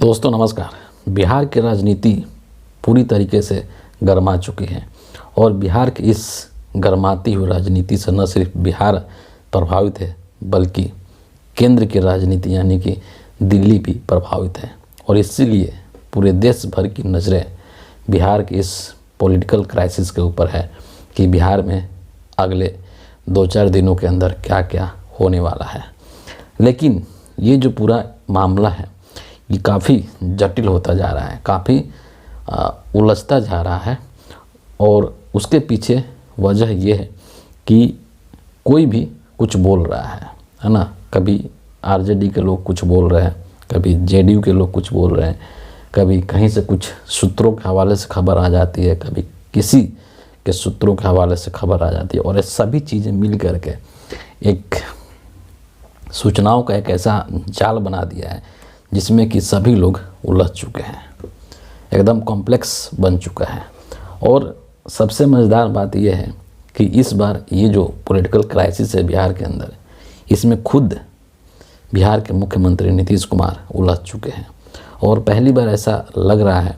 दोस्तों नमस्कार। बिहार की राजनीति पूरी तरीके से गरमा चुकी है और बिहार की इस गरमाती हुई राजनीति से न सिर्फ बिहार प्रभावित है बल्कि केंद्र की राजनीति यानी कि दिल्ली भी प्रभावित है और इसीलिए पूरे देश भर की नज़रें बिहार की इस पॉलिटिकल क्राइसिस के ऊपर है कि बिहार में अगले 2-4 दिनों के अंदर क्या क्या होने वाला है। लेकिन ये जो पूरा मामला है ये काफ़ी जटिल होता जा रहा है, काफ़ी उलझता जा रहा है और उसके पीछे वजह ये है कि कोई भी कुछ बोल रहा है ना। कभी आरजेडी के लोग कुछ बोल रहे हैं, कभी जेडीयू के लोग कुछ बोल रहे हैं, कभी कहीं से कुछ सूत्रों के हवाले से खबर आ जाती है, कभी किसी के सूत्रों के हवाले से खबर आ जाती है और ये सभी चीज़ें मिल करके एक सूचनाओं का एक ऐसा जाल बना दिया है जिसमें कि सभी लोग उलझ चुके हैं, एकदम कॉम्प्लेक्स बन चुका है। और सबसे मज़ेदार बात यह है कि इस बार ये जो पॉलिटिकल क्राइसिस है बिहार के अंदर, इसमें खुद बिहार के मुख्यमंत्री नीतीश कुमार उलझ चुके हैं और पहली बार ऐसा लग रहा है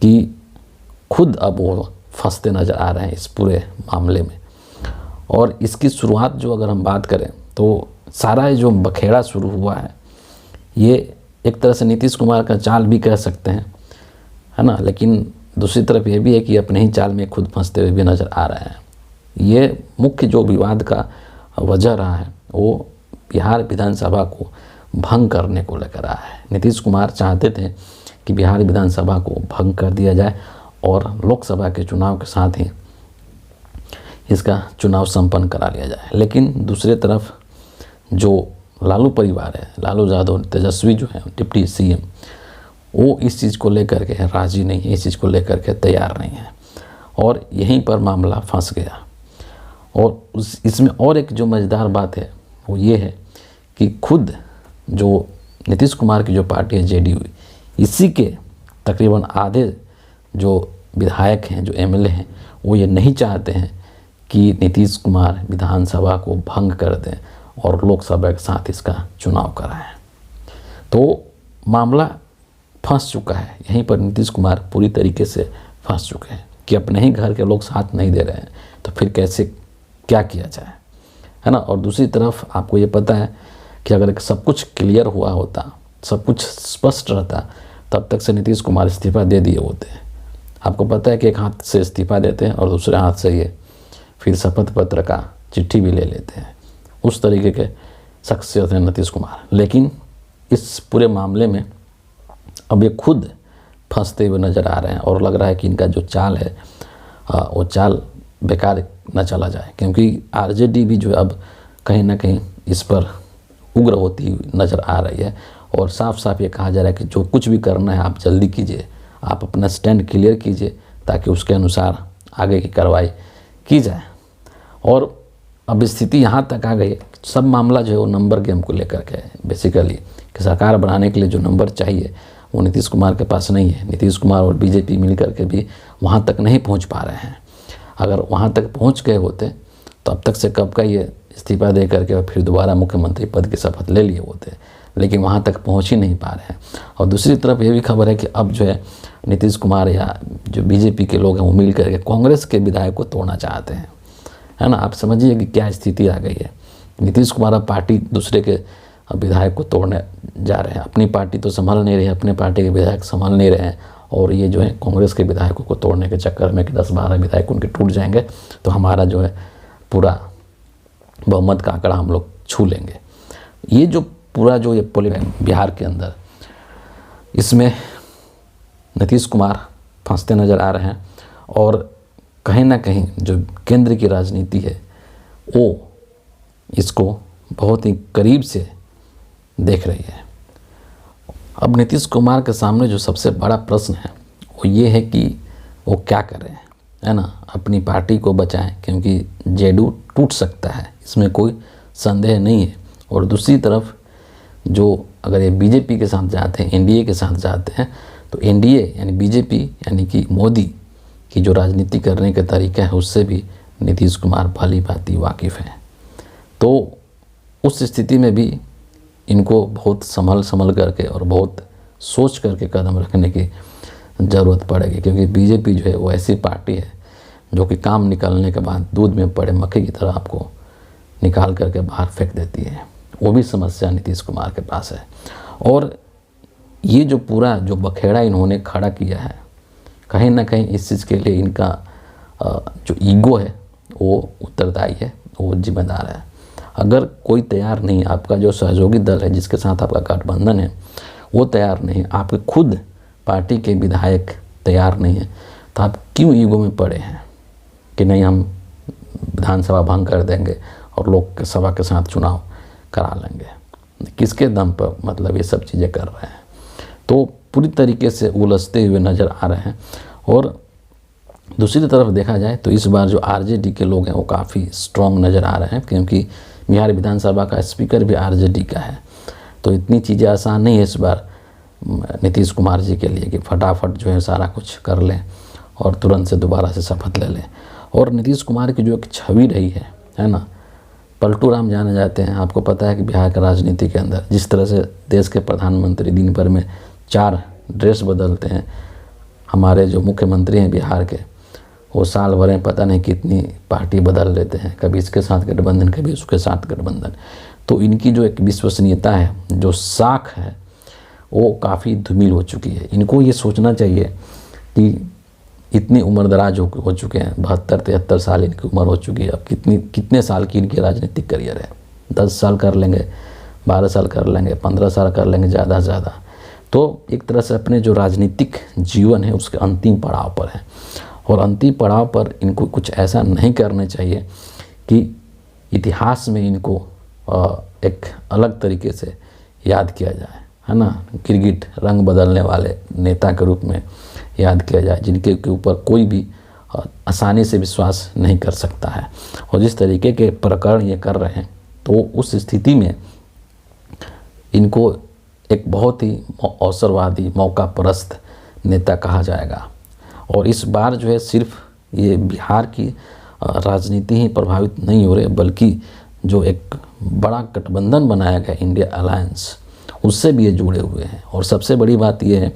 कि खुद अब वो फंसते नज़र आ रहे हैं इस पूरे मामले में। और इसकी शुरुआत जो अगर हम बात करें तो सारा जो बखेड़ा शुरू हुआ है ये एक तरह से नीतीश कुमार का चाल भी कह सकते हैं, है ना। लेकिन दूसरी तरफ ये भी है कि अपने ही चाल में खुद फंसते हुए भी नज़र आ रहे हैं। ये मुख्य जो विवाद का वजह रहा है वो बिहार विधानसभा को भंग करने को लेकर रहा है। नीतीश कुमार चाहते थे कि बिहार विधानसभा को भंग कर दिया जाए और लोकसभा के चुनाव के साथ ही इसका चुनाव संपन्न करा लिया जाए। लेकिन दूसरी तरफ जो लालू परिवार है, लालू यादव तेजस्वी जो है डिप्टी सीएम, वो इस चीज़ को लेकर के राज़ी नहीं है, इस चीज़ को लेकर के तैयार नहीं है और यहीं पर मामला फंस गया। और इसमें और एक जो मज़ेदार बात है वो ये है कि खुद जो नीतीश कुमार की जो पार्टी है जेडीयू, इसी के तकरीबन आधे जो विधायक हैं, जो एमएलए हैं, वो ये नहीं चाहते हैं कि नीतीश कुमार विधानसभा को भंग कर दें और लोकसभा के साथ इसका चुनाव कराएं। तो मामला फंस चुका है, यहीं पर नीतीश कुमार पूरी तरीके से फंस चुके हैं कि अपने ही घर के लोग साथ नहीं दे रहे हैं तो फिर कैसे क्या किया जाए, है ना। और दूसरी तरफ आपको ये पता है कि अगर सब कुछ क्लियर हुआ होता, सब कुछ स्पष्ट रहता, तब तक से नीतीश कुमार इस्तीफ़ा दे दिए होते हैं। आपको पता है कि एक हाथ से इस्तीफ़ा देते हैं और दूसरे हाथ से ये फिर शपथ पत्र का चिट्ठी भी ले लेते हैं। उस तरीके के शख्सियत हैं नीतीश कुमार। लेकिन इस पूरे मामले में अब ये खुद फंसते हुए नज़र आ रहे हैं और लग रहा है कि इनका जो चाल है वो चाल बेकार न चला जाए, क्योंकि आरजेडी भी जो अब कहीं ना कहीं इस पर उग्र होती हुई नज़र आ रही है और साफ साफ ये कहा जा रहा है कि जो कुछ भी करना है आप जल्दी कीजिए, आप अपना स्टैंड क्लियर कीजिए ताकि उसके अनुसार आगे की कार्रवाई की जाए। और अब स्थिति यहाँ तक आ गई, सब मामला जो है वो नंबर गेम को लेकर के बेसिकली कि सरकार बनाने के लिए जो नंबर चाहिए वो नीतीश कुमार के पास नहीं है। नीतीश कुमार और बीजेपी मिल कर के भी वहाँ तक नहीं पहुँच पा रहे हैं। अगर वहाँ तक पहुँच गए होते तो अब तक से कब का ये इस्तीफ़ा दे करके और फिर दोबारा मुख्यमंत्री पद की शपथ ले लिए होते, लेकिन वहाँ तक पहुँच ही नहीं पा रहे हैं। और दूसरी तरफ ये भी खबर है कि अब जो है नीतीश कुमार या जो बीजेपी के लोग हैं वो मिल करके कांग्रेस के विधायक को तोड़ना चाहते हैं, है ना। आप समझिए कि क्या स्थिति आ गई है। नीतीश कुमार अब पार्टी दूसरे के विधायक को तोड़ने जा रहे हैं, अपनी पार्टी तो संभाल नहीं रहे, अपने पार्टी के विधायक संभाल नहीं रहे हैं और ये जो है कांग्रेस के विधायकों को तोड़ने के चक्कर में कि 10-12 विधायक उनके टूट जाएंगे तो हमारा जो है पूरा बहुमत का आंकड़ा हम लोग छू लेंगे। ये जो पूरा जो ये पॉलिटिक्स बिहार के अंदर, इसमें नीतीश कुमार फंसते नज़र आ रहे हैं और कहीं ना कहीं जो केंद्र की राजनीति है वो इसको बहुत ही करीब से देख रही है। अब नीतीश कुमार के सामने जो सबसे बड़ा प्रश्न है वो ये है कि वो क्या करें, है ना। अपनी पार्टी को बचाएं क्योंकि जेडीयू टूट सकता है, इसमें कोई संदेह नहीं है। और दूसरी तरफ जो अगर ये बीजेपी के साथ जाते हैं, एनडीए के साथ जाते हैं, तो एनडीए यानी बीजेपी यानी कि मोदी की जो राजनीति करने का तरीका है उससे भी नीतीश कुमार भली भांति वाकिफ़ हैं। तो उस स्थिति में भी इनको बहुत संभल करके और बहुत सोच करके कदम रखने की ज़रूरत पड़ेगी, क्योंकि बीजेपी जो है वो ऐसी पार्टी है जो कि काम निकलने के बाद दूध में पड़े मक्खी की तरह आपको निकाल करके बाहर फेंक देती है। वो भी समस्या नीतीश कुमार के पास है। और ये जो पूरा जो बखेड़ा इन्होंने खड़ा किया है, कहीं ना कहीं इस चीज़ के लिए इनका जो ईगो है वो उत्तरदायी है, वो जिम्मेदार है। अगर कोई तैयार नहीं, आपका जो सहयोगी दल है जिसके साथ आपका गठबंधन है वो तैयार नहीं, आपके खुद पार्टी के विधायक तैयार नहीं है, तो आप क्यों ईगो में पड़े हैं कि नहीं हम विधानसभा भंग कर देंगे और लोक सभा के साथ चुनाव करा लेंगे? किसके दम पर मतलब ये सब चीज़ें कर रहे हैं? तो पूरी तरीके से उलझते हुए नज़र आ रहे हैं। और दूसरी तरफ देखा जाए तो इस बार जो आरजेडी के लोग हैं वो काफ़ी स्ट्रॉन्ग नज़र आ रहे हैं, क्योंकि बिहार विधानसभा का स्पीकर भी आरजेडी का है। तो इतनी चीज़ें आसान नहीं है इस बार नीतीश कुमार जी के लिए कि फटाफट जो है सारा कुछ कर लें और तुरंत से दोबारा से शपथ ले लें। और नीतीश कुमार की जो एक छवि रही है ना, पलटू राम जाने जाते हैं। आपको पता है कि बिहार की राजनीति के अंदर जिस तरह से देश के प्रधानमंत्री दिन भर में 4 ड्रेस बदलते हैं, हमारे जो मुख्यमंत्री हैं बिहार के वो साल भर में पता नहीं कितनी पार्टी बदल लेते हैं, कभी इसके साथ गठबंधन कभी उसके साथ गठबंधन। तो इनकी जो एक विश्वसनीयता है, जो साख है, वो काफ़ी धूमिल हो चुकी है। इनको ये सोचना चाहिए कि इतनी उम्र दराज हो चुके हैं, 72-73 साल इनकी उम्र हो चुकी है। अब कितने साल की इनकी राजनीतिक करियर है? 10 साल कर लेंगे, 12 साल कर लेंगे, 15 साल कर लेंगे ज़्यादा से ज़्यादा। तो एक तरह से अपने जो राजनीतिक जीवन है उसके अंतिम पड़ाव पर है। और अंतिम पड़ाव पर इनको कुछ ऐसा नहीं करना चाहिए कि इतिहास में इनको एक अलग तरीके से याद किया जाए, है ना, गिरगिट रंग बदलने वाले नेता के रूप में याद किया जाए, जिनके ऊपर कोई भी आसानी से विश्वास नहीं कर सकता है। और जिस तरीके के प्रकरण ये कर रहे हैं, तो उस स्थिति में इनको एक बहुत ही अवसरवादी, मौका परस्त नेता कहा जाएगा। और इस बार जो है सिर्फ ये बिहार की राजनीति ही प्रभावित नहीं हो रही, बल्कि जो एक बड़ा गठबंधन बनाया गया इंडिया अलायंस, उससे भी ये जुड़े हुए हैं। और सबसे बड़ी बात ये है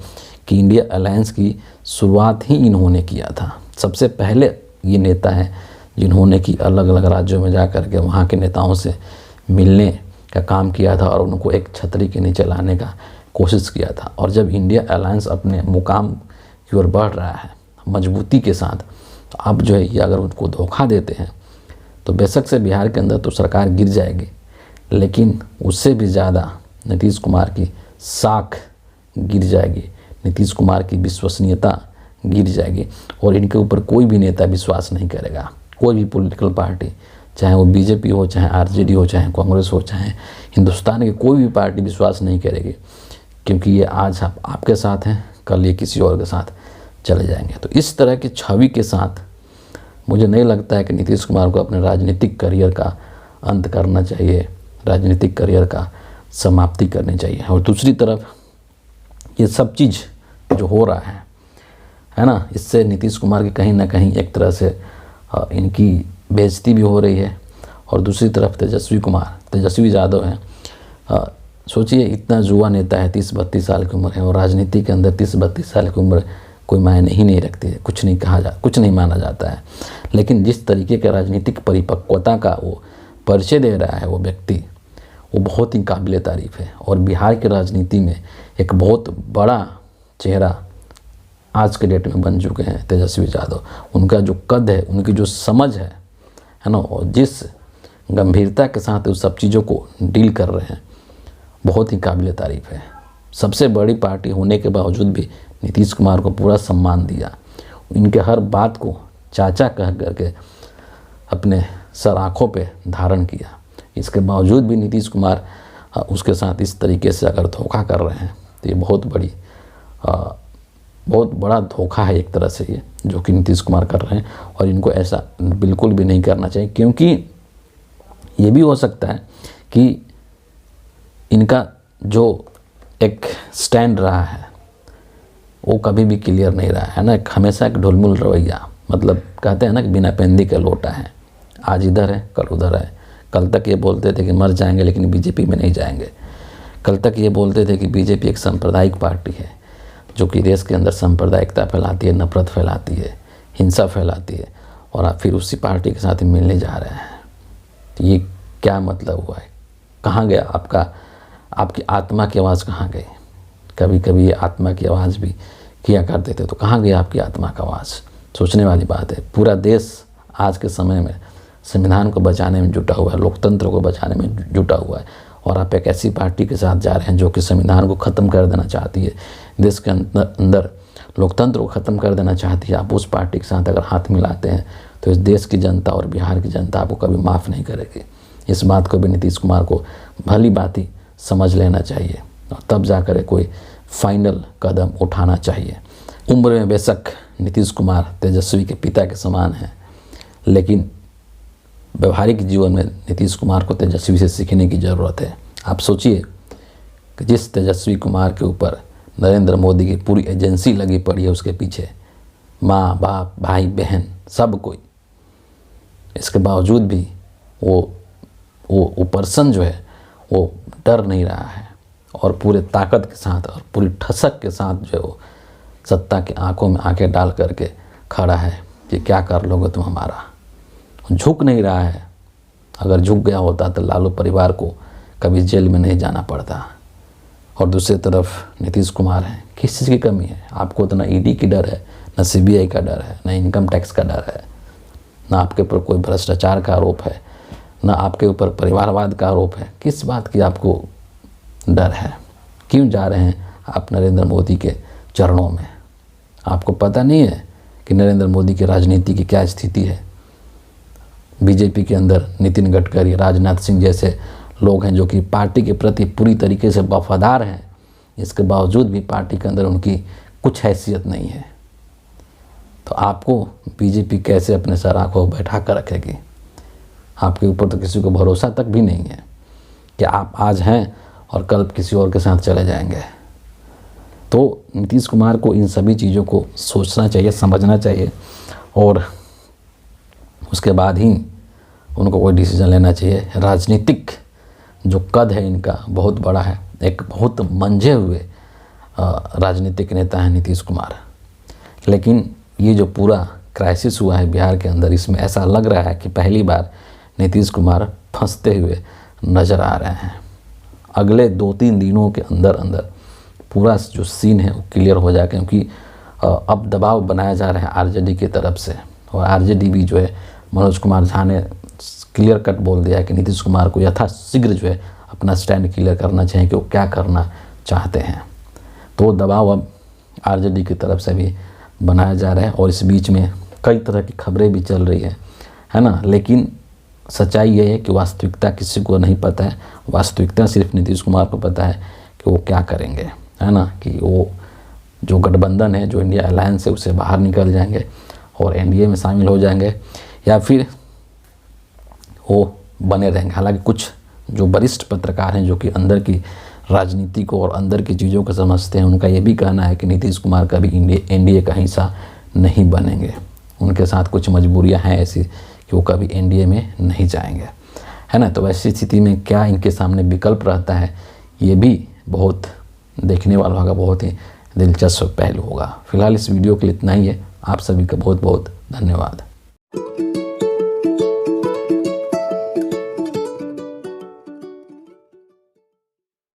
कि इंडिया अलायंस की शुरुआत ही इन्होंने किया था। सबसे पहले ये नेता हैं जिन्होंने कि अलग अलग राज्यों में जा कर के वहाँ के नेताओं से मिलने का काम किया था और उनको एक छतरी के नीचे लाने का कोशिश किया था। और जब इंडिया अलायंस अपने मुकाम की ओर बढ़ रहा है मजबूती के साथ, तो अब जो है ये अगर उनको धोखा देते हैं तो बेशक से बिहार के अंदर तो सरकार गिर जाएगी, लेकिन उससे भी ज़्यादा नीतीश कुमार की साख गिर जाएगी, नीतीश कुमार की विश्वसनीयता गिर जाएगी। और इनके ऊपर कोई भी नेता विश्वास नहीं करेगा, कोई भी पॉलिटिकल पार्टी, चाहे वो बीजेपी हो, चाहे आरजेडी हो, चाहे कांग्रेस हो, चाहे हिंदुस्तान की कोई भी पार्टी विश्वास नहीं करेगी, क्योंकि ये आज आपके साथ हैं, कल ये किसी और के साथ चले जाएंगे। तो इस तरह की छवि के साथ मुझे नहीं लगता है कि नीतीश कुमार को अपने राजनीतिक करियर का अंत करना चाहिए, राजनीतिक करियर का समाप्ति करनी चाहिए। और दूसरी तरफ ये सब चीज़ जो हो रहा है ना, इससे नीतीश कुमार की कहीं ना कहीं एक तरह से इनकी बेइज्जती भी हो रही है। और दूसरी तरफ तेजस्वी यादव हैं, सोचिए इतना युवा नेता है, 30-32 साल की उम्र है, और राजनीति के अंदर 30-32 साल की उम्र कोई मायने ही नहीं रखती है, कुछ नहीं माना जाता है। लेकिन जिस तरीके के राजनीतिक परिपक्वता का वो परिचय दे रहा है वो व्यक्ति, वो बहुत ही काबिल तारीफ़ है। और बिहार की राजनीति में एक बहुत बड़ा चेहरा आज के डेट में बन चुके हैं तेजस्वी यादव। उनका जो कद है, उनकी जो समझ है ना, और जिस गंभीरता के साथ उस सब चीज़ों को डील कर रहे हैं, बहुत ही काबिल तारीफ़ है। सबसे बड़ी पार्टी होने के बावजूद भी नीतीश कुमार को पूरा सम्मान दिया, इनके हर बात को चाचा कह करके अपने सर आँखों पे धारण किया। इसके बावजूद भी नीतीश कुमार उसके साथ इस तरीके से अगर धोखा कर रहे हैं, तो ये बहुत बड़ा धोखा है एक तरह से ये जो कि नीतीश कुमार कर रहे हैं। और इनको ऐसा बिल्कुल भी नहीं करना चाहिए, क्योंकि ये भी हो सकता है कि इनका जो एक स्टैंड रहा है वो कभी भी क्लियर नहीं रहा है ना, हमेशा एक ढुलमुल रवैया, मतलब कहते हैं ना कि बिना पेंदी का लोटा है, आज इधर है कल उधर है। कल तक ये बोलते थे कि मर जाएंगे लेकिन बीजेपी में नहीं जाएंगे, कल तक ये बोलते थे कि बीजेपी एक सांप्रदायिक पार्टी है जो कि देश के अंदर सांप्रदायिकता फैलाती है, नफरत फैलाती है, हिंसा फैलाती है, और आप फिर उसी पार्टी के साथ ही मिलने जा रहे हैं। तो ये क्या मतलब हुआ है? कहाँ गया आपकी आत्मा की आवाज़ कहाँ गई? कभी कभी ये आत्मा की आवाज़ भी किया करते थे, तो कहाँ गया आपकी आत्मा का आवाज़? सोचने वाली बात है। पूरा देश आज के समय में संविधान को बचाने में जुटा हुआ है, लोकतंत्र को बचाने में जुटा हुआ है, और आप एक ऐसी पार्टी के साथ जा रहे हैं जो कि संविधान को ख़त्म कर देना चाहती है, देश के अंदर लोकतंत्र को ख़त्म कर देना चाहती है। आप उस पार्टी के साथ अगर हाथ मिलाते हैं तो इस देश की जनता और बिहार की जनता आपको कभी माफ़ नहीं करेगी। इस बात को भी नीतीश कुमार को भली भांति समझ लेना चाहिए, और तब जाकर कोई फाइनल कदम उठाना चाहिए। उम्र में बेशक नीतीश कुमार तेजस्वी के पिता के समान हैं, लेकिन व्यवहारिक जीवन में नीतीश कुमार को तेजस्वी से सीखने की ज़रूरत है। आप सोचिए कि जिस तेजस्वी कुमार के ऊपर नरेंद्र मोदी की पूरी एजेंसी लगी पड़ी है, उसके पीछे माँ बाप भाई बहन सब कोई, इसके बावजूद भी वो पर्सन जो है वो डर नहीं रहा है, और पूरे ताकत के साथ और पूरी ठसक के साथ जो है वो सत्ता की आंखों में आंखें डाल करके खड़ा है कि क्या कर लोगे तुम हमारा। झुक नहीं रहा है। अगर झुक गया होता तो लालू परिवार को कभी जेल में नहीं जाना पड़ता। और दूसरी तरफ नीतीश कुमार हैं, किस चीज़ की कमी है? आपको तो ना ईडी की डर है, ना सीबीआई का डर है, ना इनकम टैक्स का डर है, ना आपके ऊपर कोई भ्रष्टाचार का आरोप है, ना आपके ऊपर परिवारवाद का आरोप है। किस बात की आपको डर है? क्यों जा रहे हैं आप नरेंद्र मोदी के चरणों में? आपको पता नहीं है कि नरेंद्र मोदी की राजनीति की क्या स्थिति है? बीजेपी के अंदर नितिन गडकरी, राजनाथ सिंह जैसे लोग हैं जो कि पार्टी के प्रति पूरी तरीके से वफादार हैं, इसके बावजूद भी पार्टी के अंदर उनकी कुछ हैसियत नहीं है। तो आपको बीजेपी कैसे अपने सर आंखों बैठा कर रखेगी? आपके ऊपर तो किसी को भरोसा तक भी नहीं है कि आप आज हैं और कल किसी और के साथ चले जाएंगे। तो नीतीश कुमार को इन सभी चीज़ों को सोचना चाहिए, समझना चाहिए, और उसके बाद ही उनको कोई डिसीजन लेना चाहिए। राजनीतिक जो कद है इनका बहुत बड़ा है, एक बहुत मंझे हुए राजनीतिक नेता है नीतीश कुमार। लेकिन ये जो पूरा क्राइसिस हुआ है बिहार के अंदर, इसमें ऐसा लग रहा है कि पहली बार नीतीश कुमार फंसते हुए नज़र आ रहे हैं। अगले 2-3 दिनों के अंदर पूरा जो सीन है वो क्लियर हो जाए, क्योंकि अब दबाव बनाया जा रहा है आरजेडी की तरफ से, और आरजेडी भी जो है मनोज कुमार झा ने क्लियर कट बोल दिया है कि नीतीश कुमार को यथाशीघ्र जो है अपना स्टैंड क्लियर करना चाहिए कि वो क्या करना चाहते हैं। तो दबाव अब आरजेडी की तरफ से भी बनाया जा रहा है, और इस बीच में कई तरह की खबरें भी चल रही है ना। लेकिन सच्चाई ये है कि वास्तविकता किसी को नहीं पता है। वास्तविकता सिर्फ नीतीश कुमार को पता है कि वो क्या करेंगे, है ना, कि वो जो गठबंधन है, जो इंडिया अलायंस है, उससे बाहर निकल जाएंगे और एनडीए में शामिल हो जाएंगे, या फिर वो बने रहेंगे। हालांकि कुछ जो वरिष्ठ पत्रकार हैं जो कि अंदर की राजनीति को और अंदर की चीज़ों को समझते हैं, उनका ये भी कहना है कि नीतीश कुमार कभी एनडीए का हिस्सा नहीं बनेंगे। उनके साथ कुछ मजबूरियां हैं ऐसी कि वो कभी एनडीए में नहीं जाएंगे, है ना। तो ऐसी स्थिति में क्या इनके सामने विकल्प रहता है, ये भी बहुत देखने वाला होगा, बहुत ही दिलचस्प पहलू होगा। फिलहाल इस वीडियो के लिए इतना ही है। आप सभी का बहुत बहुत धन्यवाद।